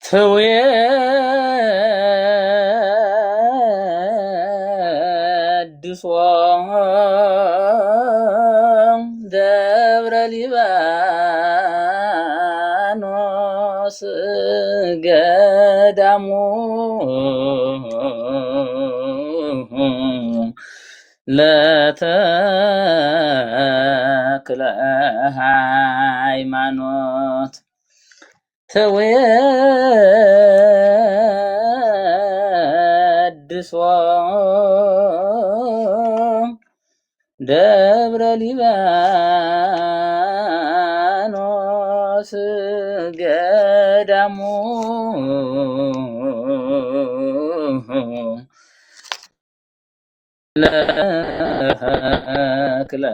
ትዌድሶ ደብረ ሊባኖስ ገዳሙ ለተክለ ሃይማኖት ትዌድሶ ደብረ ሊባኖስ ገዳሙ ለተክለ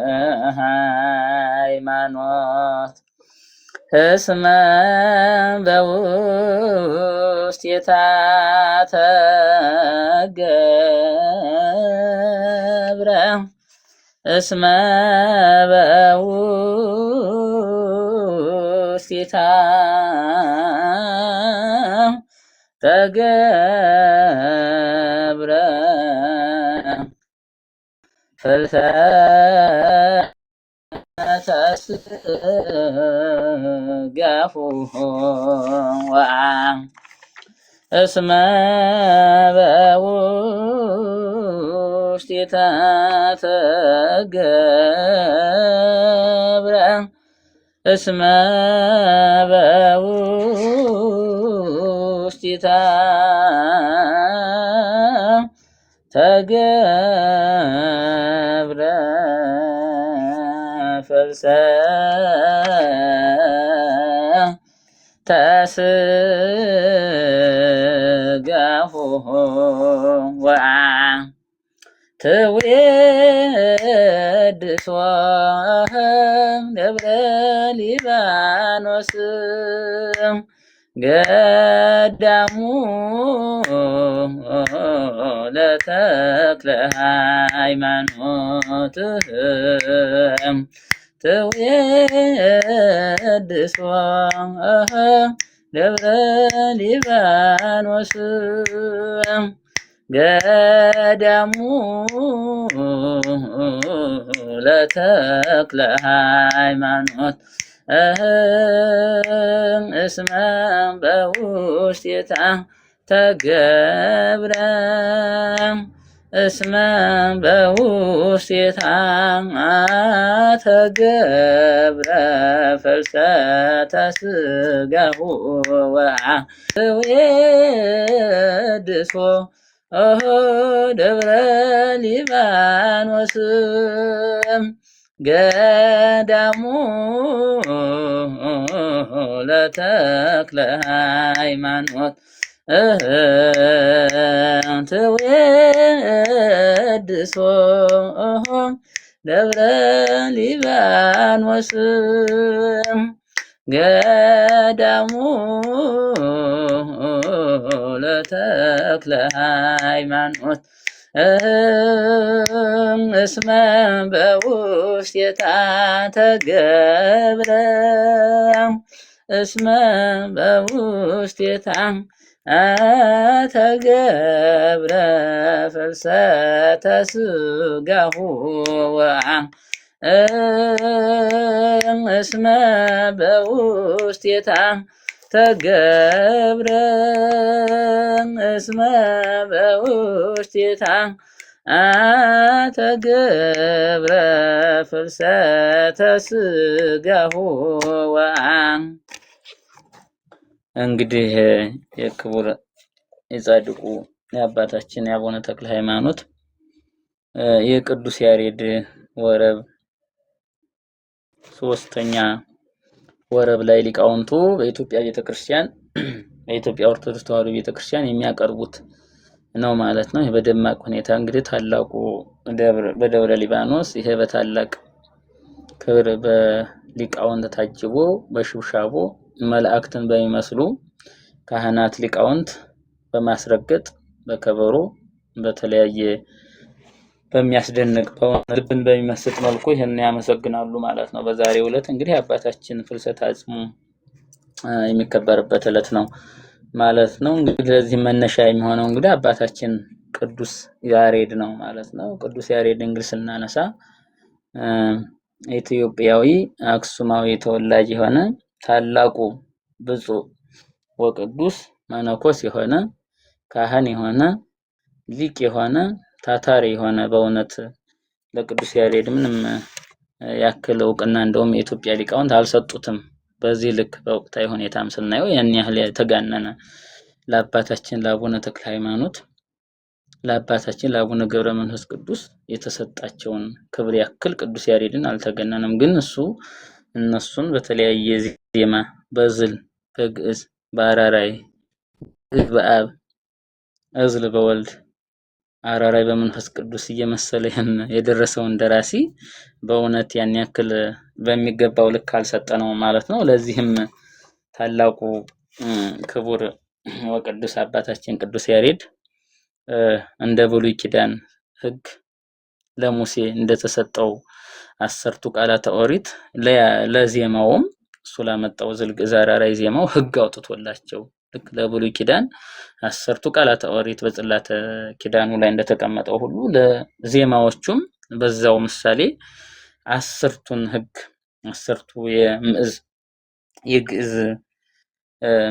ሃይማኖት እስመ በውስቴታ ተገብረ እስመ በውስቴታ ተገብረ ተስጋሁ እስመ በውስቴታ ተገብረ እስመ በውስቴታ ተገብረ ተስጋሁ ትዌድሶ ደብረ ሊባኖስ ገዳሙ ለተክለ ሃይማኖት ትዌድሶ ደብረ ሊባኖስ ገዳሙ ለተክለ ሃይማኖት እስመ በውስቴታ ተገብረ እስመ በውስቴታ ተገብረ ፍልሰተ ስጋሁ ትዌድሶ ደብረ ሊባኖስ ገዳሙ ለተክለ ሃይማኖት ትዌድሶ ደብረ ሊባኖስ ገዳሙ ለተክለ ሃይማኖት እስመ በውስቴታ ተገብረ እስመ በውስቴታ ተገብረ ፍልሰተ ስጋሁ እስመ በውስቴታ ተገብረ እስመ በውስቴታ ተገብረ ፍልሰተ ስጋሁ እንግዲህ የክቡር የጻድቁ የአባታችን የአቡነ ተክለ ሃይማኖት የቅዱስ ያሬድ ወረብ ሶስተኛ ወረብ ላይ ሊቃውንቱ በኢትዮጵያ ቤተክርስቲያን በኢትዮጵያ ኦርቶዶክስ ተዋሕዶ ቤተክርስቲያን የሚያቀርቡት ነው ማለት ነው። ይሄ በደማቅ ሁኔታ እንግዲህ ታላቁ በደብረ ሊባኖስ ይሄ በታላቅ ክብር በሊቃውንት ታጅቦ በሽብሻቦ መላእክትን በሚመስሉ ካህናት ሊቃውንት በማስረገጥ በከበሮ በተለያየ በሚያስደንቅ ልብን በሚመስጥ መልኩ ይሄን ያመሰግናሉ ማለት ነው። በዛሬው ዕለት እንግዲህ አባታችን ፍልሰተ አጽሙ የሚከበርበት ዕለት ነው። ማለት ነው። እንግዲህ ለዚህ መነሻ የሚሆነው እንግዲህ አባታችን ቅዱስ ያሬድ ነው ማለት ነው። ቅዱስ ያሬድ እንግዲህ ስናነሳ ኢትዮጵያዊ አክሱማዊ ተወላጅ የሆነ ታላቁ ብፁዕ ወቅዱስ መነኮስ የሆነ ካህን የሆነ ሊቅ የሆነ ታታሪ የሆነ በእውነት ለቅዱስ ያሬድ ምንም ያክል እውቅና እንደውም የኢትዮጵያ ሊቃውንት አልሰጡትም። በዚህ ልክ በወቅታዊ ሁኔታም ስናየው ያን ያህል የተጋነነ ለአባታችን ለአቡነ ተክለ ሃይማኖት ለአባታችን ለአቡነ ገብረ መንፈስ ቅዱስ የተሰጣቸውን ክብር ያክል ቅዱስ ያሬድን አልተገነነም። ግን እነሱን በተለያየ ዜማ በዝል በግዕዝ በአራራይ በአብ እዝል በወልድ አራራይ በመንፈስ ቅዱስ እየመሰለ የደረሰውን ደራሲ በእውነት ያን ያክል በሚገባው ልክ አልሰጠነው ማለት ነው። ለዚህም ታላቁ ክቡር ወቅዱስ አባታችን ቅዱስ ያሬድ እንደ ብሉይ ኪዳን ሕግ ለሙሴ እንደተሰጠው 10ቱ ቃላተ ኦሪት ለዜማውም እሱ ላመጣው ዝልግዕዝ አራራይ ዜማው ሕግ አውጥቶላቸው ልክ ለብሉይ ኪዳን 10ቱ ቃላተ ኦሪት በጽላተ ኪዳኑ ላይ እንደተቀመጠው ሁሉ ለዜማዎቹም በዛው ምሳሌ 10ቱን ሕግ 10ቱ የግዕዝ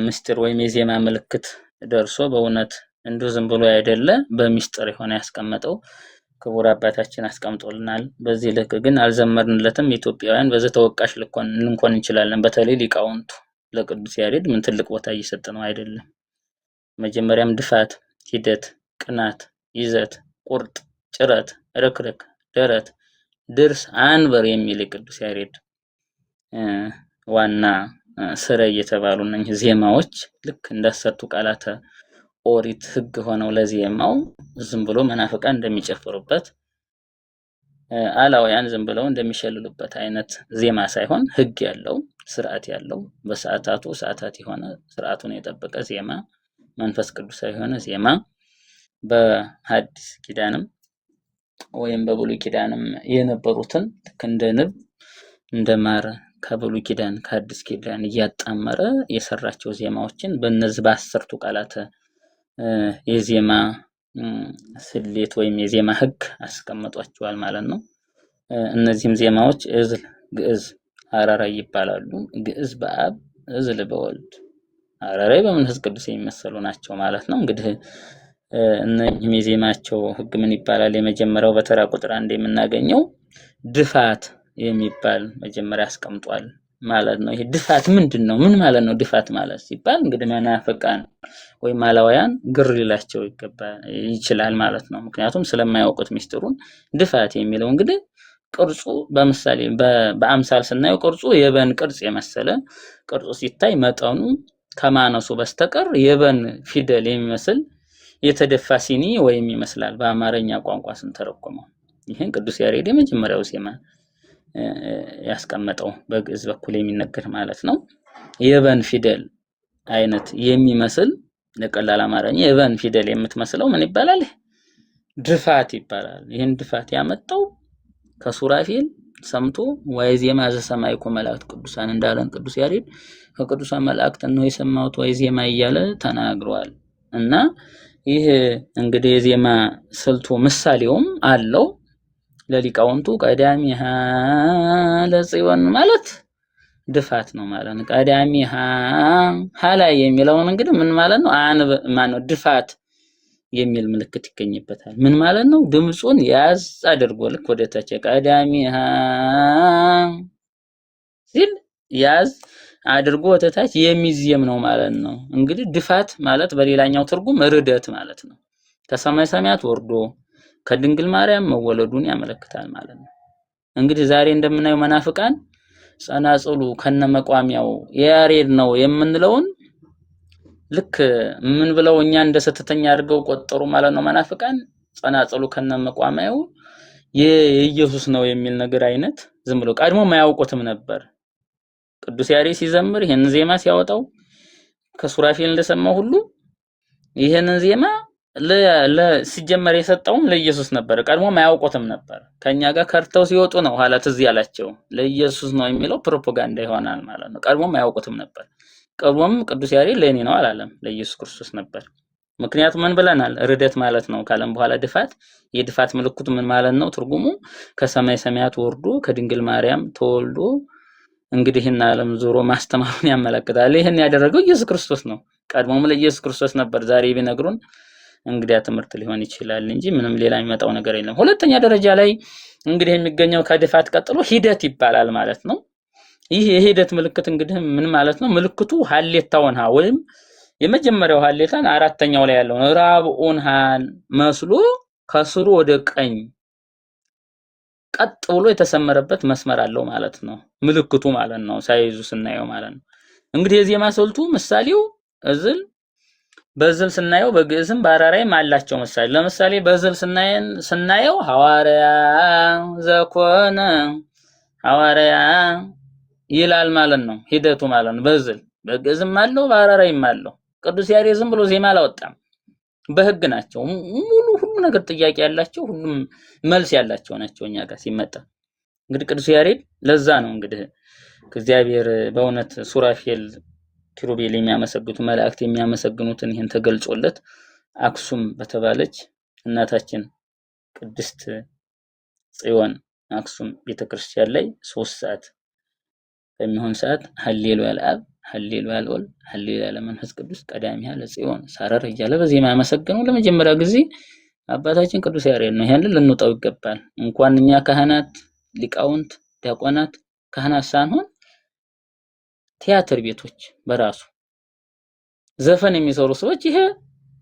ምስጢር ወይም የዜማ ምልክት ደርሶ በእውነት እንዲሁ ዝም ብሎ አይደለ በሚስጥር የሆነ ያስቀመጠው ክቡር አባታችን አስቀምጦልናል። በዚህ ልክ ግን አልዘመርንለትም። ኢትዮጵያውያን በዚህ ተወቃሽ ልንኮን እንችላለን። በተለይ ሊቃውንቱ ለቅዱስ ያሬድ ምን ትልቅ ቦታ እየሰጠነው አይደለም። መጀመሪያም ድፋት፣ ሂደት፣ ቅናት፣ ይዘት፣ ቁርጥ፣ ጭረት፣ ርክርክ፣ ደረት፣ ድርስ፣ አንበር የሚል የቅዱስ ያሬድ ዋና ስረ እየተባሉ እነኚህ ዜማዎች ልክ እንደ 10ቱ ቃላተ ኦሪት ሕግ ሆነው ለዜማው ዝም ብሎ መናፍቃን እንደሚጨፍሩበት አላውያን ዝም ብለው እንደሚሸልሉበት አይነት ዜማ ሳይሆን ሕግ ያለው ስርዓት ያለው በሰዓታቱ ሰዓታት የሆነ ስርዓቱን የጠበቀ ዜማ መንፈስ ቅዱሳዊ የሆነ ዜማ በሐዲስ ኪዳንም ወይም በብሉይ ኪዳንም የነበሩትን ልክ እንደ ንብ እንደ ማር ከብሉይ ኪዳን ከሐዲስ ኪዳን እያጣመረ የሰራቸው ዜማዎችን በእነዚህ በ10ቱ ቃላተ የዜማ ስሌት ወይም የዜማ ሕግ አስቀምጧቸዋል ማለት ነው። እነዚህም ዜማዎች እዝል፣ ግዕዝ፣ አራራይ ይባላሉ። ግዕዝ በአብ እዝል በወልድ አራራይ በመንፈስ ቅዱስ የሚመሰሉ ናቸው ማለት ነው። እንግዲህ እነዚህም የዜማቸው ሕግ ምን ይባላል? የመጀመሪያው በተራ ቁጥር 1 የምናገኘው ድፋት የሚባል መጀመሪያ አስቀምጧል ማለት ነው። ይሄ ድፋት ምንድን ነው? ምን ማለት ነው? ድፋት ማለት ሲባል እንግዲህ መናፍቃን ወይም አላውያን ግር ሊላቸው ይችላል ማለት ነው። ምክንያቱም ስለማያውቁት ሚስጥሩን ድፋት የሚለው እንግዲህ ቅርጹ በምሳሌ በአምሳል ስናየው ቅርጹ የበን ቅርጽ የመሰለ ቅርጹ ሲታይ መጠኑ ከማነሱ በስተቀር የበን ፊደል የሚመስል የተደፋ ሲኒ ወይም ይመስላል በአማርኛ ቋንቋ ስንተረጎመው። ይህን ቅዱስ ያሬድ የመጀመሪያው ዜማ ያስቀመጠው በግዕዝ በኩል የሚነገር ማለት ነው። የበን ፊደል አይነት የሚመስል ለቀላል አማርኛ የበን ፊደል የምትመስለው ምን ይባላል? ድፋት ይባላል። ይህን ድፋት ያመጣው ከሱራፌል ሰምቶ ወይዜማ ዘሰማይኩ መላእክት ቅዱሳን እንዳለን ቅዱስ ያሬድ ከቅዱሳን መላእክት ነው የሰማሁት ወይዜማ እያለ ተናግሯል። እና ይህ እንግዲህ የዜማ ስልቱ ምሳሌውም አለው ለሊቃውንቱ ቀዳሚሃ ለጽዮን ማለት ድፋት ነው ማለት ነው። ቀዳሚሃ ሀላይ የሚለውን እንግዲህ ምን ማለት ነው? ማነው ድፋት የሚል ምልክት ይገኝበታል። ምን ማለት ነው? ድምጹን ያዝ አድርጎ ልክ ወደ ታች ቀዳሚሃ ሲል ያዝ አድርጎ ወደ ታች የሚዜም ነው ማለት ነው። እንግዲህ ድፋት ማለት በሌላኛው ትርጉም ርደት ማለት ነው። ከሰማይ ሰማያት ወርዶ ከድንግል ማርያም መወለዱን ያመለክታል ማለት ነው። እንግዲህ ዛሬ እንደምናየው መናፍቃን ጸናጽሉ ከነመቋሚያው የያሬድ ነው የምንለውን ልክ ምን ብለው እኛ እንደ ሰተተኛ አድርገው ቆጠሩ ማለት ነው። መናፍቃን ጸናጽሉ ከነመቋሚያው የኢየሱስ ነው የሚል ነገር አይነት ዝም ብሎ ቀድሞ ማያውቁትም ነበር። ቅዱስ ያሬድ ሲዘምር ይሄን ዜማ ሲያወጣው ከሱራፌል እንደሰማው ሁሉ ይሄንን ዜማ ሲጀመር የሰጠውም ለኢየሱስ ነበር። ቀድሞ ማያውቁትም ነበር። ከኛ ጋር ከርተው ሲወጡ ነው ኋላ ትዝ ያላቸው ለኢየሱስ ነው የሚለው ፕሮፓጋንዳ ይሆናል ማለት ነው። ቀድሞ ማያውቁትም ነበር። ቀርቦም ቅዱስ ያሬድ ለእኔ ነው አላለም፣ ለኢየሱስ ክርስቶስ ነበር። ምክንያቱም ምን ብለናል? ርደት ማለት ነው ካለም በኋላ ድፋት። የድፋት ምልክቱ ምን ማለት ነው? ትርጉሙ ከሰማይ ሰማያት ወርዶ ከድንግል ማርያም ተወልዶ እንግዲህ እና ዓለም ዞሮ ማስተማሩን ያመለክታል። ይሄን ያደረገው ኢየሱስ ክርስቶስ ነው። ቀድሞም ለኢየሱስ ክርስቶስ ነበር። ዛሬ ቢነግሩን እንግዲያ ትምህርት ሊሆን ይችላል እንጂ ምንም ሌላ የሚመጣው ነገር የለም። ሁለተኛ ደረጃ ላይ እንግዲህ የሚገኘው ከድፋት ቀጥሎ ሂደት ይባላል ማለት ነው። ይህ የሂደት ምልክት እንግዲህ ምን ማለት ነው? ምልክቱ ሀሌታውን ሀ ወይም የመጀመሪያው ሀሌታን አራተኛው ላይ ያለው ራብኡን ሃን መስሎ ከስሩ ወደ ቀኝ ቀጥ ብሎ የተሰመረበት መስመር አለው ማለት ነው። ምልክቱ ማለት ነው ሳይዙ ስናየው ማለት ነው። እንግዲህ የዜማ ስልቱ ምሳሌው እዝል በዝል ስናየው በግዕዝም በአራራይም አላቸው ምሳሌ። ለምሳሌ በዝል ስናየው ሐዋርያ ዘኮነ ሐዋርያ ይላል ማለት ነው። ሂደቱ ማለት ነው በዝል በግዕዝም አለው በአራራይም አለው። ቅዱስ ያሬድ ዝም ብሎ ዜማ አላወጣም። በህግ ናቸው ሙሉ ሁሉ ነገር ጥያቄ ያላቸው ሁሉም መልስ ያላቸው ናቸው። እኛ ጋር ሲመጣ እንግዲህ ቅዱስ ያሬድ ለዛ ነው እንግዲህ እግዚአብሔር በእውነት ሱራፌል ኪሩቤል የሚያመሰግኑት መላእክት የሚያመሰግኑትን ይሄን ተገልጾለት አክሱም በተባለች እናታችን ቅድስት ጽዮን አክሱም ቤተክርስቲያን ላይ 3 ሰዓት በሚሆን ሰዓት ሀሌሉያ ለአብ ሀሌሉያ ለወልድ ሀሌሉያ ለመንፈስ ቅዱስ ቀዳሚያ ለጽዮን ሳረር እያለ በዜማ ያመሰግነው ለመጀመሪያ ጊዜ አባታችን ቅዱስ ያሬድ ነው። ይሄን ልንውጣው ይገባል። እንኳን እኛ ካህናት፣ ሊቃውንት፣ ዲያቆናት ካህናት ሳንሆን ቲያትር ቤቶች በራሱ ዘፈን የሚሰሩ ሰዎች ይሄ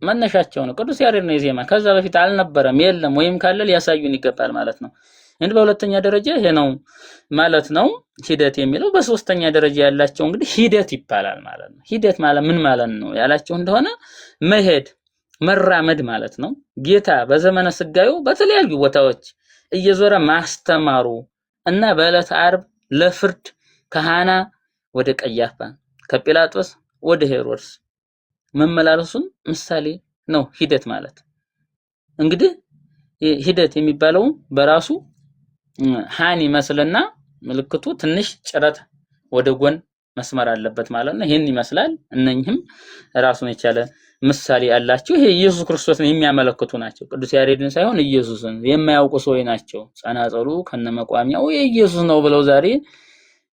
መነሻቸው ነው። ቅዱስ ያሬድ ነው የዜማ። ከዛ በፊት አልነበረም፣ የለም፣ ወይም ካለ ሊያሳዩን ይገባል ማለት ነው። እንግዲህ በሁለተኛ ደረጃ ይሄ ነው ማለት ነው ሂደት የሚለው። በሶስተኛ ደረጃ ያላቸው እንግዲህ ሂደት ይባላል ማለት ነው። ሂደት ማለት ምን ማለት ነው ያላቸው እንደሆነ መሄድ መራመድ ማለት ነው። ጌታ በዘመነ ስጋዩ በተለያዩ ቦታዎች እየዞረ ማስተማሩ እና በዕለተ ዓርብ ለፍርድ ከሃና ወደ ቀያፋ ከጲላጦስ ወደ ሄሮድስ መመላለሱን ምሳሌ ነው ሂደት ማለት። እንግዲህ ሂደት የሚባለው በራሱ ሃን ይመስልና ምልክቱ ትንሽ ጭረት ወደ ጎን መስመር አለበት ማለት ነው። ይሄን ይመስላል። እነኚህም ራሱን የቻለ ምሳሌ ያላቸው ይሄ ኢየሱስ ክርስቶስን የሚያመለክቱ ናቸው። ቅዱስ ያሬድን ሳይሆን ኢየሱስን የማያውቁ ሰዎች ናቸው። ጸናጸሉ ከነመቋሚያው የኢየሱስ ነው ብለው ዛሬ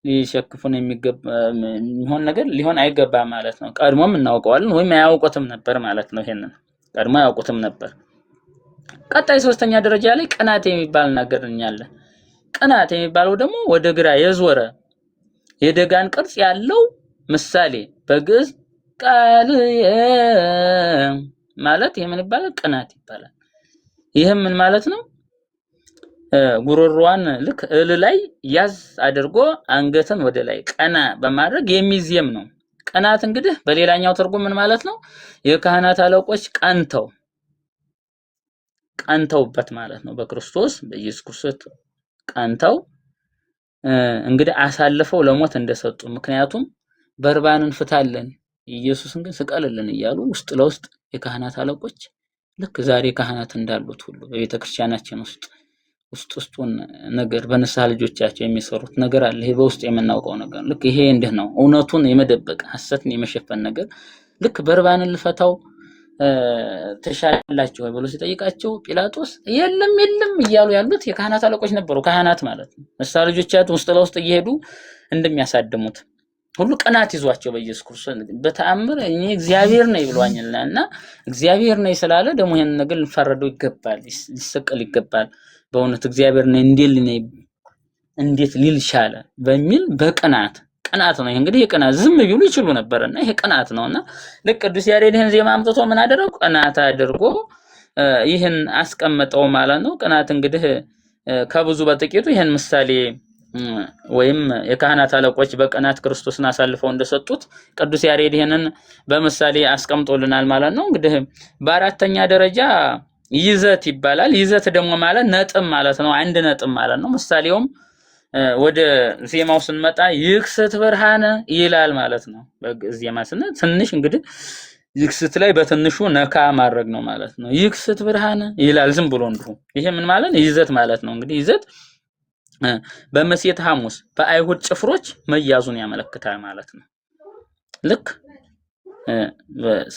ሊሸክፉን የሚሆን ነገር ሊሆን አይገባም ማለት ነው። ቀድሞም እናውቀዋለን ወይም አያውቁትም ነበር ማለት ነው። ይሄንን ቀድሞ አያውቁትም ነበር። ቀጣይ ሶስተኛ ደረጃ ላይ ቅናት የሚባል ነገር እናያለን። ቅናት የሚባለው ደግሞ ወደ ግራ የዞረ የደጋን ቅርጽ ያለው ምሳሌ በግዕዝ ቃል ማለት የምን ይባላል? ቅናት ይባላል። ይሄም ምን ማለት ነው? ጉሮሮዋን ልክ እል ላይ ያዝ አድርጎ አንገትን ወደ ላይ ቀና በማድረግ የሚዜም ነው። ቅናት እንግዲህ በሌላኛው ትርጉም ምን ማለት ነው? የካህናት አለቆች ቀንተውበት ማለት ነው። በክርስቶስ በኢየሱስ ክርስቶስ ቀንተው እንግዲህ አሳልፈው ለሞት እንደሰጡ። ምክንያቱም በርባንን ፍታለን ኢየሱስን ግን ስቀልልን እያሉ ውስጥ ለውስጥ የካህናት አለቆች ልክ ዛሬ ካህናት እንዳሉት ሁሉ በቤተክርስቲያናችን ውስጡን ነገር በንስሐ ልጆቻቸው የሚሰሩት ነገር አለ። ይሄ በውስጥ የምናውቀው ነገር ልክ ይሄ እንዴት ነው እውነቱን የመደበቅ ሐሰትን የመሸፈን ነገር ልክ በርባንን ልፈታው ተሻላችሁ ብሎ ሲጠይቃቸው ጲላጦስ የለም እያሉ ያሉት የካህናት አለቆች ነበሩ። ካህናት ማለት ነው ንስሐ ልጆቻቸው ውስጥ ለውስጥ እየሄዱ እንደሚያሳድሙት ሁሉ ቅናት ይዟቸው በኢየሱስ ክርስቶስ በተአምር እኔ እግዚአብሔር ነኝ ብሏልና እግዚአብሔር ነኝ ስላለ ደግሞ ይሄን ነገር ልፈረደው ይገባል፣ ሊሰቀል ይገባል። በእውነት እግዚአብሔር ነኝ እንዴት ሊል ቻለ በሚል በቅናት ነው። እንግዲህ የቅናት ዝም ቢሉ ይችሉ ነበርና ይሄ ቅናት ነውና ልክ ቅዱስ ያሬድ ይሄን ዜማ አምጥቶ ምን አደረገው? ቅናት አድርጎ ይሄን አስቀመጠው ማለት ነው። ቅናት እንግዲህ ከብዙ በጥቂቱ ይሄን ምሳሌ ወይም የካህናት አለቆች በቅናት ክርስቶስን አሳልፈው እንደሰጡት ቅዱስ ያሬድ ይሄንን በምሳሌ አስቀምጦልናል ማለት ነው። እንግዲህ በአራተኛ ደረጃ ይዘት ይባላል። ይዘት ደግሞ ማለት ነጥብ ማለት ነው። አንድ ነጥብ ማለት ነው። ምሳሌውም ወደ ዜማው ስንመጣ ይክስት ብርሃነ ይላል ማለት ነው። በዜማ ስንት ትንሽ እንግዲህ ይክስት ላይ በትንሹ ነካ ማድረግ ነው ማለት ነው። ይክስት ብርሃነ ይላል ዝም ብሎ እንዲሁ። ይሄ ምን ማለት ነው? ይዘት ማለት ነው። እንግዲህ ይዘት በመሴት ሐሙስ በአይሁድ ጭፍሮች መያዙን ያመለክታል ማለት ነው። ልክ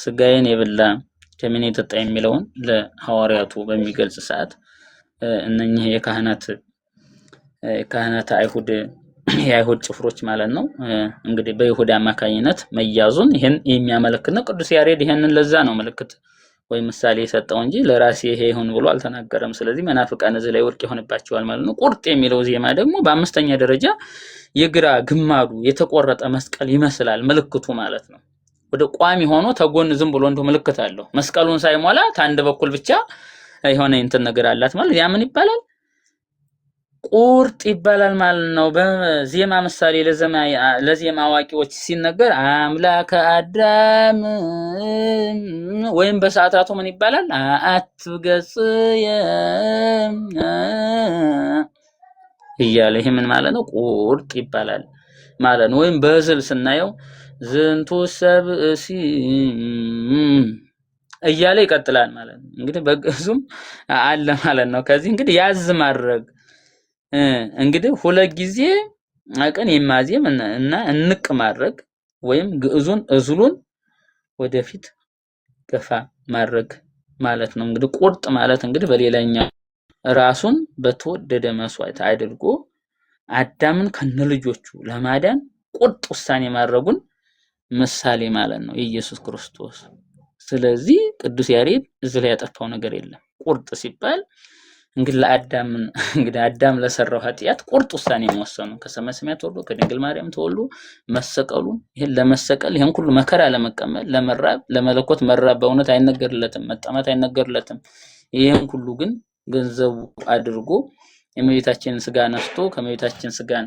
ስጋዬን የበላ ደሜን የጠጣ የሚለውን ለሐዋርያቱ በሚገልጽ ሰዓት እነኚህ የካህናት የአይሁድ ጭፍሮች ማለት ነው እንግዲህ በይሁዳ አማካኝነት መያዙን ይሄን የሚያመለክት ነው። ቅዱስ ያሬድ ይሄንን ለዛ ነው ምልክት ወይ ምሳሌ የሰጠው እንጂ ለራሴ ይሄ ይሁን ብሎ አልተናገረም። ስለዚህ መናፍቃን እዚህ ላይ ውድቅ ይሆንባቸዋል ማለት ነው። ቁርጥ የሚለው ዜማ ደግሞ በአምስተኛ ደረጃ የግራ ግማዱ የተቆረጠ መስቀል ይመስላል ምልክቱ ማለት ነው። ወደ ቋሚ ሆኖ ተጎን ዝም ብሎ እንደው ምልክት አለው። መስቀሉን ሳይሞላ ታንድ በኩል ብቻ የሆነ እንትን ነገር አላት ማለት ያ ምን ይባላል? ቁርጥ ይባላል ማለት ነው። በዜማ ምሳሌ ለዜማ አዋቂዎች ሲነገር አምላከ አዳም ወይም በሰዓታቱ ምን ይባላል? አትገጽየ እያለ ይሄ ምን ማለት ነው? ቁርጥ ይባላል ማለት ነው። ወይም በዝል ስናየው ዝንቱ ሰብእሲ እያለ ይቀጥላል ማለት ነው። እንግዲህ በግዕዙም አለ ማለት ነው። ከዚህ እንግዲህ ያዝ ማድረግ እንግዲህ ሁለት ጊዜ አቀን የማዜም እና እንቅ ማድረግ ወይም ግዕዙን እዝሉን ወደፊት ገፋ ማድረግ ማለት ነው። እንግዲህ ቁርጥ ማለት እንግዲህ በሌላኛው ራሱን በተወደደ መስዋዕት አድርጎ አዳምን ከነልጆቹ ለማዳን ቁርጥ ውሳኔ ማድረጉን ምሳሌ ማለት ነው ኢየሱስ ክርስቶስ። ስለዚህ ቅዱስ ያሬድ እዚህ ላይ ያጠፋው ነገር የለም። ቁርጥ ሲባል እንግዲህ አዳም ለሰራው ኃጢአት ቁርጥ ውሳኔ መወሰኑ ከሰማየ ሰማያት ተወልዶ ከድንግል ማርያም ተወልዶ መሰቀሉ ይሄን ለመሰቀል ይሄን ሁሉ መከራ ለመቀበል ለመራብ ለመለኮት መራብ በእውነት አይነገርለትም፣ መጠማት አይነገርለትም። ይሄን ሁሉ ግን ገንዘቡ አድርጎ የእመቤታችንን ስጋ ነስቶ ከእመቤታችን ስጋን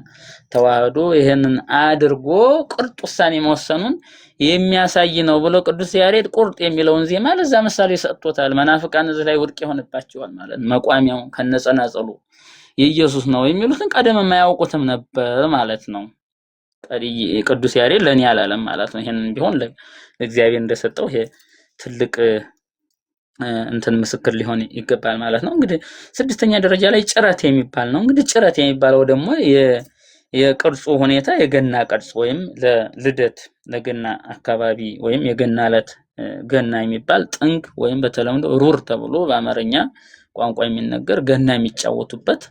ተዋህዶ ይሄንን አድርጎ ቁርጥ ውሳኔ መወሰኑን የሚያሳይ ነው ብሎ ቅዱስ ያሬድ ቁርጥ የሚለውን ዜማ ለዛ ምሳሌ ሰጥቶታል። መናፍቃን እዚህ ላይ ውድቅ ይሆንባቸዋል ማለት ነው። መቋሚያው ከነጸናጸሉ የኢየሱስ ነው የሚሉትን ቀደም የማያውቁትም ነበር ማለት ነው። ቅዱስ ያሬድ ለኔ አላለም ማለት ነው። ይሄንን ቢሆን ለእግዚአብሔር እንደሰጠው ይሄ ትልቅ እንትን ምስክር ሊሆን ይገባል ማለት ነው። እንግዲህ ስድስተኛ ደረጃ ላይ ጭረት የሚባል ነው። እንግዲህ ጭረት የሚባለው ደግሞ የቅርጹ ሁኔታ የገና ቅርጽ ወይም ለልደት ለገና አካባቢ ወይም የገና ዕለት ገና የሚባል ጥንግ ወይም በተለምዶ ሩር ተብሎ በአማርኛ ቋንቋ የሚነገር ገና የሚጫወቱበት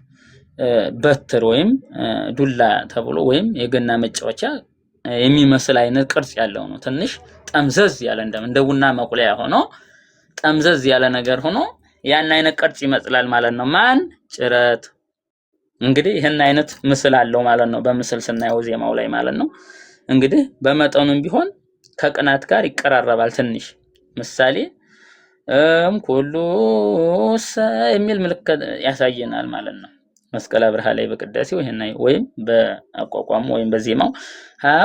በትር ወይም ዱላ ተብሎ ወይም የገና መጫወቻ የሚመስል አይነት ቅርጽ ያለው ነው። ትንሽ ጠምዘዝ ያለ እንደ ቡና መቁለያ ሆኖ ጠምዘዝ ያለ ነገር ሆኖ ያን አይነት ቅርጽ ይመስላል ማለት ነው። ማን ጭረት እንግዲህ ይሄን አይነት ምስል አለው ማለት ነው። በምስል ስናየው ዜማው ላይ ማለት ነው። እንግዲህ በመጠኑም ቢሆን ከቅናት ጋር ይቀራረባል ትንሽ ምሳሌ ኩሉ የሚል ምልክት ያሳየናል ማለት ነው። መስቀለ ብርሃ ላይ በቅዳሴው ይሄን ወይም በአቋቋሙ ወይም በዜማው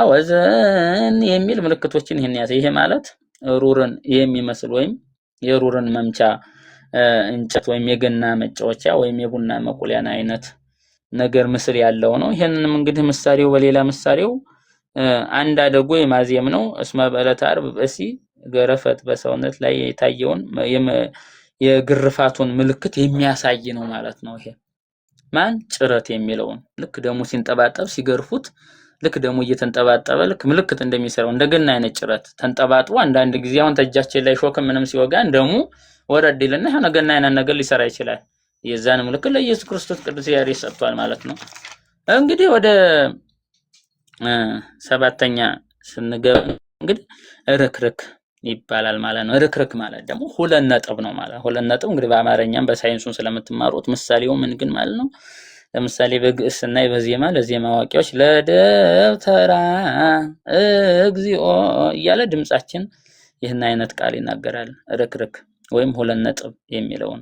ወዘን የሚል ምልክቶችን ይሄን ያሳይ። ይሄ ማለት ሩርን የሚመስል ወይም የሩርን መምቻ እንጨት ወይም የገና መጫወቻ ወይም የቡና መቁሊያን አይነት ነገር ምስል ያለው ነው። ይሄንንም እንግዲህ ምሳሌው በሌላ ምሳሌው አንድ አደጎ የማዜም ነው። እስመ በዕለተ ዓርብ በሲ ገረፈት በሰውነት ላይ የታየውን የግርፋቱን ምልክት የሚያሳይ ነው ማለት ነው። ይሄ ማን ጭረት የሚለውን ልክ ደሙ ሲንጠባጠብ ሲገርፉት ልክ ደሙ እየተንጠባጠበ ልክ ምልክት እንደሚሰራው እንደገና አይነት ጭረት ተንጠባጥቦ አንዳንድ ጊዜ አሁን ተጃችን ላይ ሾክ ምንም ሲወጋን ደሙ ወረድ ይልና ያ ነገና አይነት ነገር ሊሰራ ይችላል። የዛን ምልክት ለኢየሱስ ክርስቶስ ቅዱስ ያሬድ ሰጥቷል ማለት ነው። እንግዲህ ወደ ሰባተኛ ስንገባ እንግዲህ ርክርክ ይባላል ማለት ነው። ርክርክ ማለት ደግሞ ሁለት ነጥብ ነው ማለት ሁለት ነጥብ እንግዲህ በአማርኛም በሳይንሱም ስለምትማሩት ምሳሌው ምን ግን ማለት ነው። ለምሳሌ በግዕዝና በዜማ ለዜማ አዋቂዎች ለደብተራ እግዚኦ እያለ ድምጻችን ይህን አይነት ቃል ይናገራል። ርክርክ ወይም ሁለት ነጥብ የሚለውን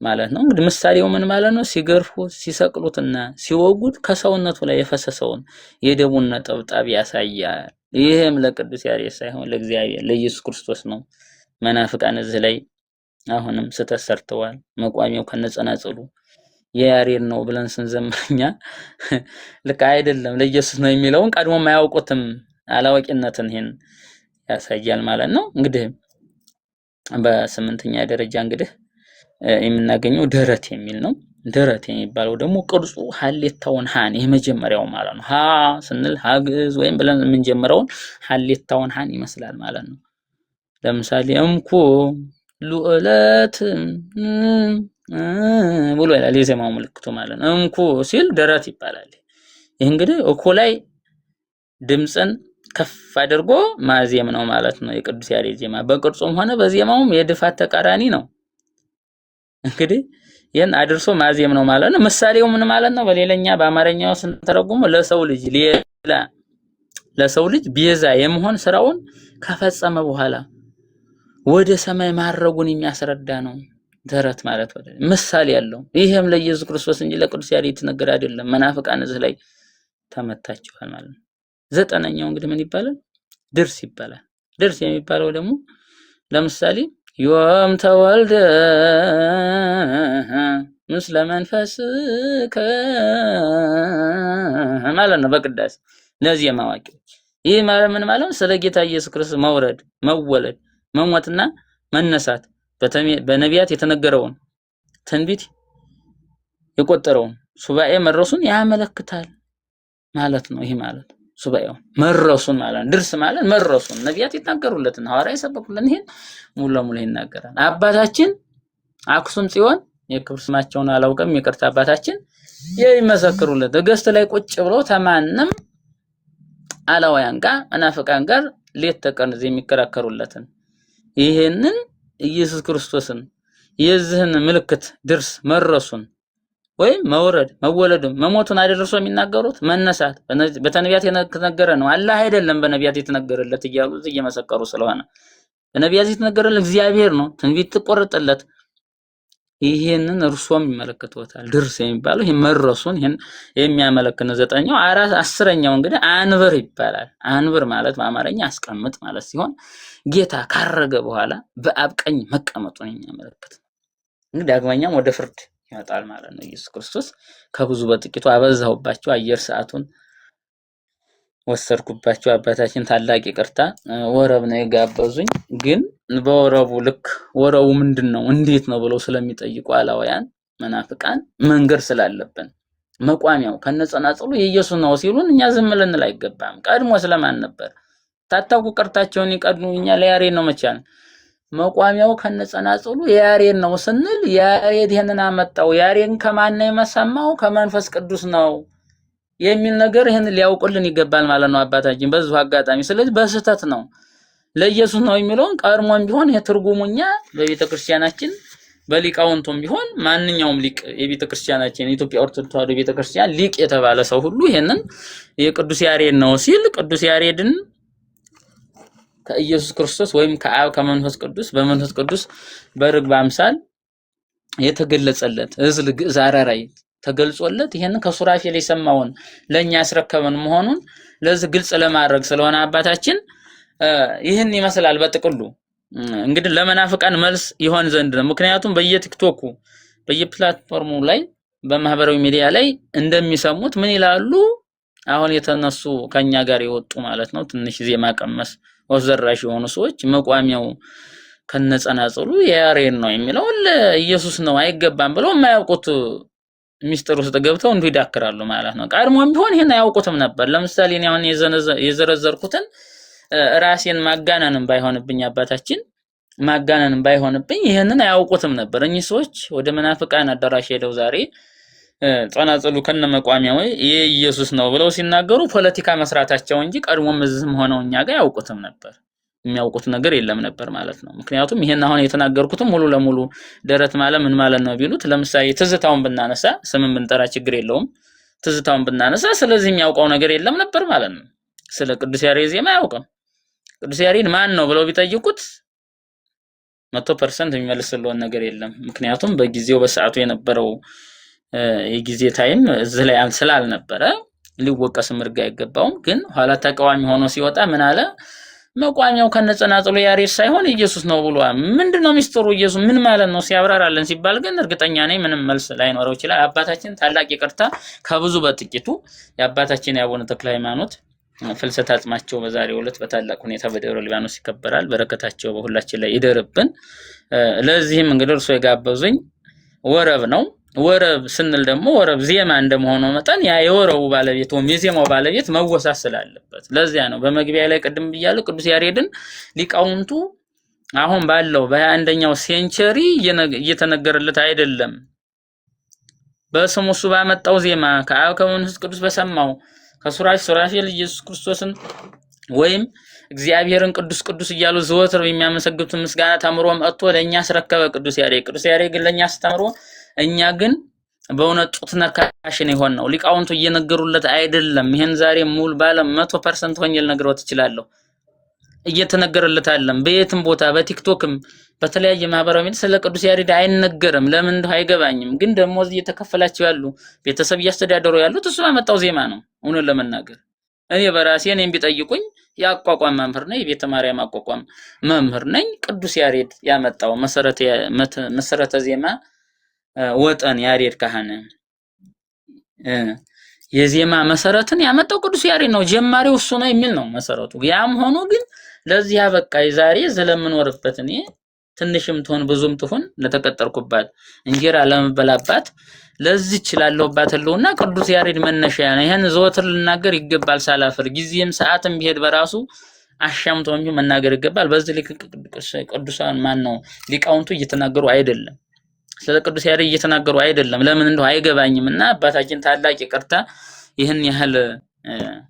ማለት ነው። እንግዲህ ምሳሌው ምን ማለት ነው? ሲገርፉት ሲሰቅሉትና ሲወጉት ከሰውነቱ ላይ የፈሰሰውን የደሙን ነጠብጣብ ያሳያል። ይህም ለቅዱስ ያሬድ ሳይሆን ለእግዚአብሔር ለኢየሱስ ክርስቶስ ነው። መናፍቃን እዚህ ላይ አሁንም ስህተት ሰርተዋል። መቋሚያው ከነጸናጽሉ የያሬድ ነው ብለን ስንዘምርኛ ልክ አይደለም ለኢየሱስ ነው የሚለውን ቀድሞ ማያውቁትም አላዋቂነትን ይሄን ያሳያል ማለት ነው። እንግዲህ በስምንተኛ ደረጃ እንግዲህ የምናገኘው ደረት የሚል ነው። ደረት የሚባለው ደግሞ ቅርጹ ሀሌታውን ሃን የመጀመሪያው ማለት ነው። ሀ ስንል ሀግዝ ወይም ብለን የምንጀምረውን ሀሌታውን ሃን ይመስላል ማለት ነው። ለምሳሌ እምኩ ሉዕለት ብሎ ይላል የዜማው ምልክቱ ማለት ነው። እምኩ ሲል ደረት ይባላል። ይህ እንግዲህ እኮ ላይ ድምፅን ከፍ አድርጎ ማዜም ነው ማለት ነው። የቅዱስ ያሬድ ዜማ በቅርጹም ሆነ በዜማውም የድፋት ተቃራኒ ነው። እንግዲህ ይሄን አድርሶ ማዜም ነው ማለት ነው። ምሳሌው ምን ማለት ነው? በሌላኛ በአማርኛው ስንተረጉመው ለሰው ልጅ ቤዛ የመሆን ስራውን ከፈጸመ በኋላ ወደ ሰማይ ማረጉን የሚያስረዳ ነው። ደረት ማለት ወደ ምሳሌ ያለው ይሄም ለኢየሱስ ክርስቶስ እንጂ ለቅዱስ ያሬድ የተነገረ አይደለም። መናፍቃን እዚህ ላይ ተመታቸዋል ማለት ነው። ዘጠነኛው እንግዲህ ምን ይባላል? ድርስ ይባላል። ድርስ የሚባለው ደግሞ ለምሳሌ ዮም ተወልደ ምስለ መንፈስከ ማለት ነው በቅዳሴ ለዜማ አዋቂዎች። ይህ ማለት ምን ማለት ነው? ስለ ጌታ ኢየሱስ ክርስቶስ መውረድ፣ መወለድ፣ መሞትና መነሳት በነቢያት የተነገረውን ትንቢት የቆጠረውን ሱባኤ መድረሱን ያመለክታል ማለት ነው። ይሄ ማለት ሱባኤው መድረሱን ማለት ነው። ድርስ ማለት መድረሱን ነቢያት ይናገሩለትና ሐዋርያ ይሰበኩልን ይሄን ሙሉ ለሙሉ ይናገራል። አባታችን አክሱም ጽዮን የክብር ስማቸውን አላውቅም ይቅርታ አባታችን የሚመሰክሩለት ገስት ላይ ቁጭ ብሎ ተማንም አላውያን ጋር መናፍቃን ጋር ሌት ተቀን የሚከራከሩለትን ይሄንን ኢየሱስ ክርስቶስን የዚህን ምልክት ድርስ መድረሱን ወይም መውረድ መወለድም መሞቱን አደረሶ የሚናገሩት መነሳት በነቢያት የተነገረ ነው። አላህ አይደለም በነቢያት የተነገረለት እያሉ እየመሰከሩ ስለሆነ በነቢያት የተነገረለት እግዚአብሔር ነው። ትንቢት ተቆረጠለት። ይሄንን እርሶም ይመለከቱታል። ድርስ የሚባለው ይሄ መድረሱን ይሄን የሚያመለክት ዘጠኛው። አስረኛው እንግዲህ አንብር ይባላል። አንብር ማለት በአማርኛ አስቀምጥ ማለት ሲሆን ጌታ ካረገ በኋላ በአብ ቀኝ መቀመጡን የሚያመለክት እንግዲህ ዳግመኛም ወደ ፍርድ ይመጣል ማለት ነው። ኢየሱስ ክርስቶስ ከብዙ በጥቂቱ አበዛሁባቸው፣ አየር ሰዓቱን ወሰድኩባቸው። አባታችን ታላቅ ይቅርታ ወረብ ነው የጋበዙኝ። ግን በወረቡ ልክ ወረቡ ምንድነው እንዴት ነው ብለው ስለሚጠይቁ አላውያን መናፍቃን መንገር ስላለብን መቋሚያው ከነጸናጽሉ የኢየሱስ ነው ሲሉን እኛ ዝም ልንል አይገባም። ቀድሞ ስለማን ነበር ታታውቁ ቀርታቸውን ይቀድሙ እኛ ለያሬድ ነው መቻል መቋሚያው ከነጸናጽሉ ያሬድ ነው ስንል ያሬድ ይሄንን አመጣው። ያሬድን ከማን ነው የመሰማው? ከመንፈስ ቅዱስ ነው የሚል ነገር ይሄን ሊያውቁልን ይገባል ማለት ነው አባታችን በዚሁ አጋጣሚ። ስለዚህ በስህተት ነው ለኢየሱስ ነው የሚለውን ቀድሞም ቢሆን የትርጉሙኛ በቤተክርስቲያናችን በሊቃውንቱም ቢሆን ማንኛውም ሊቅ የቤተክርስቲያናችን የኢትዮጵያ ኦርቶዶክስ ተዋሕዶ ቤተክርስቲያን ሊቅ የተባለ ሰው ሁሉ ይሄንን የቅዱስ ያሬድ ነው ሲል ቅዱስ ያሬድን ከኢየሱስ ክርስቶስ ወይም ከአብ ከመንፈስ ቅዱስ በመንፈስ ቅዱስ በርግብ አምሳል የተገለጸለት እዝል ግዕዝ አራራይ ተገልጾለት ይሄንን ከሱራፌል የሰማውን ለኛ ያስረከበን መሆኑን ለዚህ ግልጽ ለማድረግ ስለሆነ አባታችን ይሄን ይመስላል በጥቅሉ። እንግዲህ ለመናፍቃን መልስ ይሆን ዘንድ ነው። ምክንያቱም በየቲክቶኩ በየፕላትፎርሙ ላይ በማህበራዊ ሚዲያ ላይ እንደሚሰሙት ምን ይላሉ? አሁን የተነሱ ከኛ ጋር የወጡ ማለት ነው ትንሽ ዜማ ቀመስ ወዘራሽ የሆኑ ሰዎች መቋሚያው ከነጸናጽሉ ያሬድ ነው የሚለው ለኢየሱስ ነው አይገባም ብለው የማያውቁት ሚስጥር ውስጥ ገብተው እንዲሁ ይዳክራሉ ማለት ነው። ቀድሞም ቢሆን ይሄን አያውቁትም ነበር። ለምሳሌ እኔ አሁን የዘረዘርኩትን ራሴን ማጋነንም ባይሆንብኝ አባታችን ማጋነንም ባይሆንብኝ ይሄንን አያውቁትም ነበር። እኚህ ሰዎች ወደ መናፍቃን አዳራሽ ሄደው ዛሬ ጸናጽሉ ከነመቋሚያው የኢየሱስ ነው ብለው ሲናገሩ ፖለቲካ መስራታቸው እንጂ ቀድሞም እዚህም ሆነው እኛ ጋር ያውቁትም ነበር። የሚያውቁት ነገር የለም ነበር ማለት ነው። ምክንያቱም ይሄን አሁን የተናገርኩትም ሙሉ ለሙሉ ደረት ማለት ምን ማለት ነው ቢሉት ለምሳሌ ትዝታውን ብናነሳ ስምን ብንጠራ ችግር የለውም። ትዝታውን ብናነሳ ስለዚህ የሚያውቀው ነገር የለም ነበር ማለት ነው። ስለ ቅዱስ ያሬድ ዜማ አያውቅም። ቅዱስ ያሬድ ማን ነው ብለው ቢጠይቁት 100% የሚመልስልዎን ነገር የለም። ምክንያቱም በጊዜው በሰዓቱ የነበረው የጊዜ ታይም እዚህ ላይ ስላልነበረ ሊወቀስም እርጋ አይገባውም። ግን ኋላ ተቃዋሚ ሆኖ ሲወጣ ምን አለ? መቋሚያው ከነጸናጽሉ ያሬድ ሳይሆን ኢየሱስ ነው ብሏል። ምንድነው ሚስጥሩ? ኢየሱስ ምን ማለት ነው ሲያብራራለን ሲባል ግን እርግጠኛ ነኝ ምንም መልስ ላይኖረው ይችላል። አባታችን ታላቅ ይቅርታ ከብዙ በጥቂቱ የአባታችን የአቡነ ተክለ ሃይማኖት ፍልሰታ አጽማቸው በዛሬው ዕለት በታላቅ ሁኔታ በደብረ ሊባኖስ ይከበራል። በረከታቸው በሁላችን ላይ ይደርብን። ለዚህም እንግዲህ እርሶ የጋበዙኝ ወረብ ነው። ወረብ ስንል ደግሞ ወረብ ዜማ እንደመሆኑ መጠን ያ የወረቡ ባለቤት ወይም የዜማው ባለቤት መወሳሰል አለበት። ለዚያ ነው በመግቢያ ላይ ቅድም ብያለሁ ቅዱስ ያሬድን ሊቃውንቱ አሁን ባለው በ21ኛው ሴንቸሪ እየተነገረለት አይደለም። በስሙ እሱ ባመጣው ዜማ ከአብ ከመንፈስ ቅዱስ በሰማው ከሱራፌል ኢየሱስ ክርስቶስን ወይም እግዚአብሔርን ቅዱስ ቅዱስ እያሉ ዘወትር የሚያመሰግኑት ምስጋና ተምሮ መጥቶ ለኛ አስረከበ ቅዱስ ያሬድ። ቅዱስ ያሬድ ግን ለኛ አስተምሮ እኛ ግን በእውነት ጡት ነካሽን የሆነው ሊቃውንቱ እየነገሩለት አይደለም። ይሄን ዛሬ ሙሉ ባለ 100% ሆኜ ልነግረው ትችላለሁ። እየተነገረለት አይደለም። በየትም ቦታ በቲክቶክም በተለያየ ማህበራዊ ሚዲያ ስለ ቅዱስ ያሬድ አይነገርም። ለምን እንደው አይገባኝም። ግን ደሞዝ እየተከፈላቸው ያሉ ቤተሰብ እያስተዳደሩ ያሉት እሱ ባመጣው ዜማ ነው። እውነት ለመናገር እኔ በራሴ እኔም ቢጠይቁኝ የአቋቋም መምህር ነኝ፣ የቤተ ማርያም አቋቋም መምህር ነኝ። ቅዱስ ያሬድ ያመጣው መሰረተ ዜማ ወጠን ያሬድ ካህን የዜማ መሰረትን ያመጣው ቅዱስ ያሬድ ነው። ጀማሪው እሱ ነው የሚል ነው መሰረቱ። ያም ሆኖ ግን ለዚህ አበቃይ ዛሬ ስለምኖርበት እኔ ትንሽም ትሆን ብዙም ትሆን ለተቀጠርኩባት እንጀራ ለመበላባት ለዚህ ይችላልውባት ህልውና ቅዱስ ያሬድ መነሻ ነው። ይሄን ዘወትር ልናገር ይገባል ሳላፍር። ጊዜም ሰዓትም ቢሄድ በራሱ አሻምቶም መናገር ይገባል። በዚህ ልክ ቅዱሳን ማን ነው ሊቃውንቱ እየተናገሩ አይደለም። ስለ ቅዱስ ያሬድ እየተናገሩ አይደለም። ለምን እንደው አይገባኝምና አባታችን ታላቅ ይቅርታ ይሄን ያህል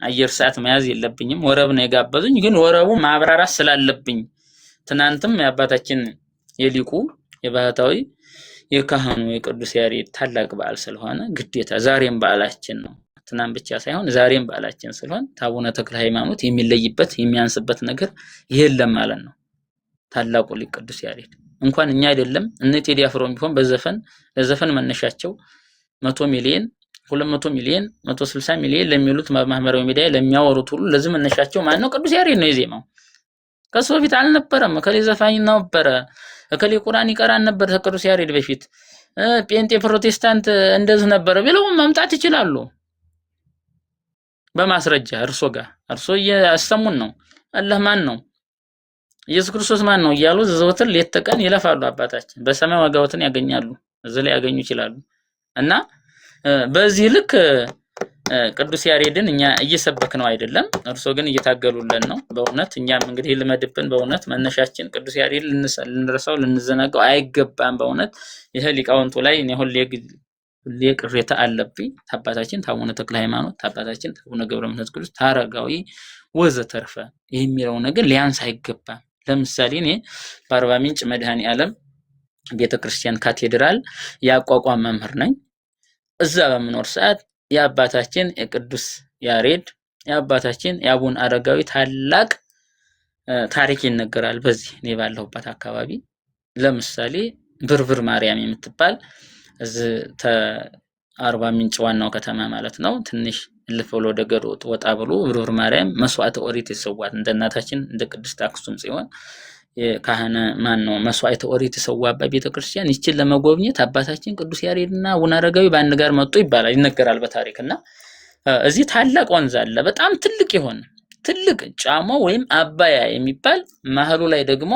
አየር ሰዓት መያዝ የለብኝም። ወረብ ነው የጋበዙኝ፣ ግን ወረቡ ማብራራት ስላለብኝ ትናንትም የአባታችን የሊቁ የባህታዊ የካህኑ የቅዱስ ያሬድ ታላቅ በዓል ስለሆነ ግዴታ ዛሬም በዓላችን ነው። ትናንት ብቻ ሳይሆን ዛሬም በዓላችን ስለሆነ ታቦነ ተክለ ሃይማኖት የሚለይበት የሚያንስበት ነገር የለም ማለት ነው። ታላቁ ሊቅ ቅዱስ ያሬድ እንኳን እኛ አይደለም እነ ቴዲ አፍሮም ቢሆን በዘፈን ለዘፈን መነሻቸው 100 ሚሊዮን 200 ሚሊዮን 160 ሚሊዮን ለሚሉት ማህበራዊ ሚዲያ ለሚያወሩት ሁሉ ለዚህ መነሻቸው ማን ነው? ቅዱስ ያሬድ ነው የዜማው። ከሱ በፊት አልነበረም። ከሌ ዘፋኝ ነበረ፣ ከሌ ቁርአን ይቀራን ነበር ከቅዱስ ያሬድ በፊት፣ ጴንጤ ፕሮቴስታንት እንደዚህ ነበር ብለው መምጣት ይችላሉ በማስረጃ እርሶ ያስተሙን ነው። አላህ ማን ነው? ኢየሱስ ክርስቶስ ማን ነው እያሉ ዘወትር ሌት ተቀን ይለፋሉ። አባታችን በሰማይ ዋጋዎትን ያገኛሉ፣ እዚህ ላይ ያገኙ ይችላሉ። እና በዚህ ልክ ቅዱስ ያሬድን እኛ እየሰበክ ነው አይደለም፣ እርሶ ግን እየታገሉልን ነው። በእውነት እኛም እንግዲህ ልመድብን። በእውነት መነሻችን ቅዱስ ያሬድ ልንረሳው ልንዘናጋው አይገባም። በእውነት ይሄ ሊቃውንቱ ላይ እኔ ሁሌ ቅሬታ አለብኝ። አባታችን ታቦነ ተክለ ሃይማኖት፣ አባታችን ታቦነ ገብረ መንፈስ ቅዱስ፣ ታረጋዊ ወዘተርፈ የሚለው ነገር ሊያንስ አይገባም። ለምሳሌ እኔ በአርባ ምንጭ መድኃኔ ዓለም ቤተክርስቲያን ካቴድራል ያቋቋም መምህር ነኝ። እዛ በመኖር ሰዓት የአባታችን የቅዱስ ያሬድ የአባታችን የአቡነ አረጋዊ ታላቅ ታሪክ ይነገራል። በዚህ እኔ ባለሁበት አካባቢ ለምሳሌ ብርብር ማርያም የምትባል እዚህ አርባ ምንጭ ዋናው ከተማ ማለት ነው ትንሽ እልፍ ብሎ ደገር ወጣ ብሎ ብርብር ማርያም መስዋዕተ ኦሪት የሰዋት እንደ እናታችን እንደ ቅድስት አክሱም ጽዮን የካህነ ማን ነው መስዋዕተ ኦሪት የሰዋባት ቤተክርስቲያን ይችን ለመጎብኘት አባታችን ቅዱስ ያሬድና አቡነ አረጋዊ በአንድ ጋር መጡ ይባላል ይነገራል በታሪክና እዚህ ታላቅ ወንዝ አለ በጣም ትልቅ ይሆን ትልቅ ጫሞ ወይም አባያ የሚባል ማህሉ ላይ ደግሞ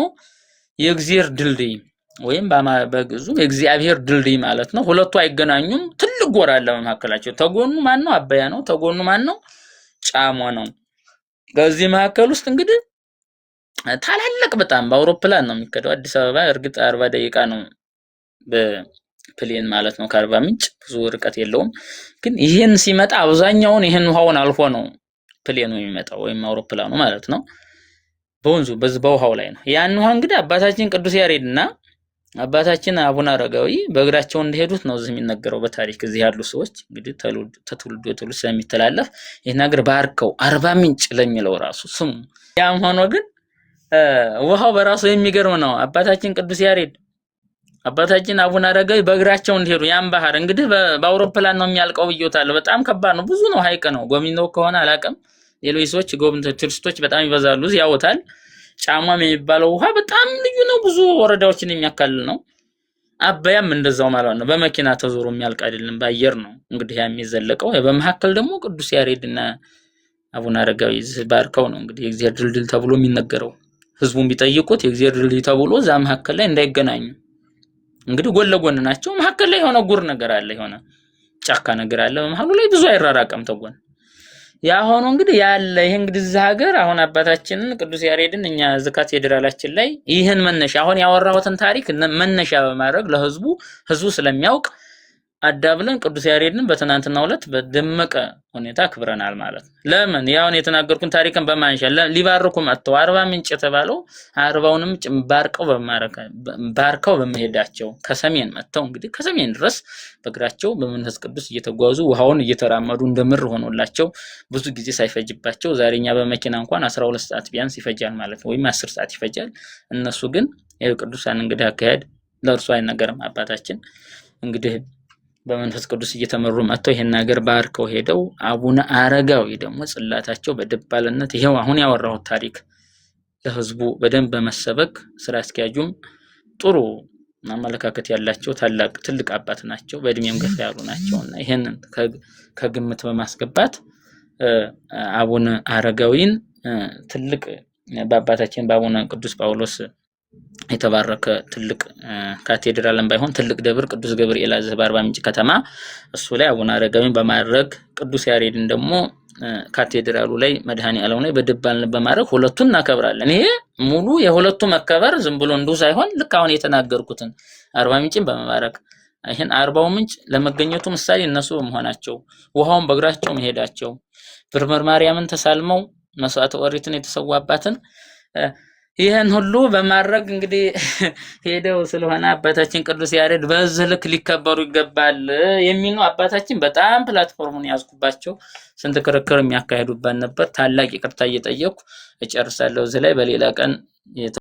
የእግዚአብሔር ድልድይ ወይም በግዙ የእግዚአብሔር ድልድይ ማለት ነው። ሁለቱ አይገናኙም። ትልቅ ጎራ አለ በመካከላቸው። ተጎኑ ማን ነው? አባያ ነው። ተጎኑ ማን ነው? ጫሞ ነው። በዚህ መካከል ውስጥ እንግዲህ ታላላቅ በጣም በአውሮፕላን ነው የሚከደው። አዲስ አበባ እርግጥ 40 ደቂቃ ነው በፕሌን ማለት ነው ከአርባ ምንጭ ብዙ ርቀት የለውም። ግን ይሄን ሲመጣ አብዛኛውን ይሄን ውሃውን አልፎ ነው ፕሌኑ የሚመጣው ወይም አውሮፕላኑ ማለት ነው። በወንዙ በውሃው ላይ ነው። ያን ውሃ እንግዲህ አባታችን ቅዱስ ያሬድና አባታችን አቡነ አረጋዊ በእግራቸው እንደሄዱት ነው እዚህ የሚነገረው በታሪክ እዚህ ያሉ ሰዎች እንግዲህ ተትውልዱ የተውልድ ስለሚተላለፍ ይሄ ነገር ባርከው አርባ ምንጭ ለሚለው ራሱ ስሙ። ያም ሆኖ ግን ውሃው በራሱ የሚገርም ነው። አባታችን ቅዱስ ያሬድ አባታችን አቡነ አረጋዊ በእግራቸው እንደሄዱ ያን ባህር እንግዲህ በአውሮፕላን ነው የሚያልቀው ብየውታል። በጣም ከባድ ነው። ብዙ ነው፣ ሀይቅ ነው። ጎብኝተው ከሆነ አላውቅም። ሌሎች ሰዎች ቱሪስቶች በጣም ይበዛሉ እዚህ ያውታል። ጫሟም የሚባለው ውሃ በጣም ልዩ ነው። ብዙ ወረዳዎችን የሚያካልል ነው። አባያም እንደዛው ማለት ነው። በመኪና ተዞሮ የሚያልቅ አይደለም፣ በአየር ነው እንግዲህ ያ የሚዘለቀው። በመሐከል ደግሞ ቅዱስ ያሬድና አቡነ አረጋዊ ባርከው ነው እንግዲህ የእግዚአብሔር ድልድል ተብሎ የሚነገረው። ህዝቡን ቢጠይቁት የእግዚአብሔር ድልድል ተብሎ እዛ መሐከል ላይ እንዳይገናኙ እንግዲህ ጎን ለጎን ናቸው። መካከል ላይ የሆነ ጉር ነገር አለ፣ የሆነ ጫካ ነገር አለ። በመሃሉ ላይ ብዙ አይራራቀም ተጎን። ያ ሆኖ እንግዲህ ያለ ይሄ እንግዲህ እዚህ ሀገር አሁን አባታችንን ቅዱስ ያሬድን እኛ እዚህ ካቴድራላችን ላይ ይህን መነሻ አሁን ያወራሁትን ታሪክ መነሻ በማድረግ ለህዝቡ ስለሚያውቅ አዳብለን ቅዱስ ያሬድን በትናንትናው ዕለት በደመቀ ሁኔታ አክብረናል ማለት ነው። ለምን ያውን የተናገርኩን ታሪክን በማንሻ ሊባርኩ መጥተው 40 ምንጭ የተባለው 40ውንም ባርከው በመሄዳቸው ከሰሜን መጥተው እንግዲህ ከሰሜን ድረስ በእግራቸው በመንፈስ ቅዱስ እየተጓዙ ውሃውን እየተራመዱ እንደምር ሆኖላቸው ብዙ ጊዜ ሳይፈጅባቸው ዛሬኛ በመኪና እንኳን 12 ሰዓት ቢያንስ ይፈጃል ማለት ነው፣ ወይም 10 ሰዓት ይፈጃል። እነሱ ግን የቅዱሳን እንግዲህ አካሄድ ለእርሱ አይነገርም። አባታችን እንግዲህ በመንፈስ ቅዱስ እየተመሩ መጥተው ይሄን ነገር ባርከው ሄደው አቡነ አረጋዊ ደግሞ ጽላታቸው በደባልነት ይሄው አሁን ያወራሁት ታሪክ ለህዝቡ በደንብ በመሰበክ ስራ አስኪያጁም ጥሩ አመለካከት ያላቸው ትልቅ አባት ናቸው፣ በእድሜም ገፋ ያሉ ናቸውና ይሄንን ከግምት በማስገባት አቡነ አረጋዊን ትልቅ በአባታችን በአቡነ ቅዱስ ጳውሎስ የተባረከ ትልቅ ካቴድራልን ባይሆን ትልቅ ደብር ቅዱስ ገብርኤል አዘህ በአርባ ምንጭ ከተማ እሱ ላይ አቡነ አረጋዊን በማድረግ ቅዱስ ያሬድን ደግሞ ካቴድራሉ ላይ መድኃኔዓለም ላይ በደባልን በማድረግ ሁለቱን እናከብራለን። ይሄ ሙሉ የሁለቱ መከበር ዝም ብሎ እንዱ ሳይሆን ልክ አሁን የተናገርኩትን አርባ ምንጭን በመባረክ ይሄን 40ው ምንጭ ለመገኘቱ ምሳሌ እነሱ በመሆናቸው ውሃውን በእግራቸው መሄዳቸው ፍርምር ማርያምን ተሳልመው መስዋዕተ ኦሪትን የተሰዋባትን ይሄን ሁሉ በማድረግ እንግዲህ ሄደው ስለሆነ አባታችን ቅዱስ ያሬድ በዚህ ልክ ሊከበሩ ይገባል የሚል ነው። አባታችን በጣም ፕላትፎርሙን ያዝኩባቸው ስንት ክርክር የሚያካሂዱበት ነበር። ታላቅ ይቅርታ እየጠየቅኩ እጨርሳለሁ። እዚህ ላይ በሌላ ቀን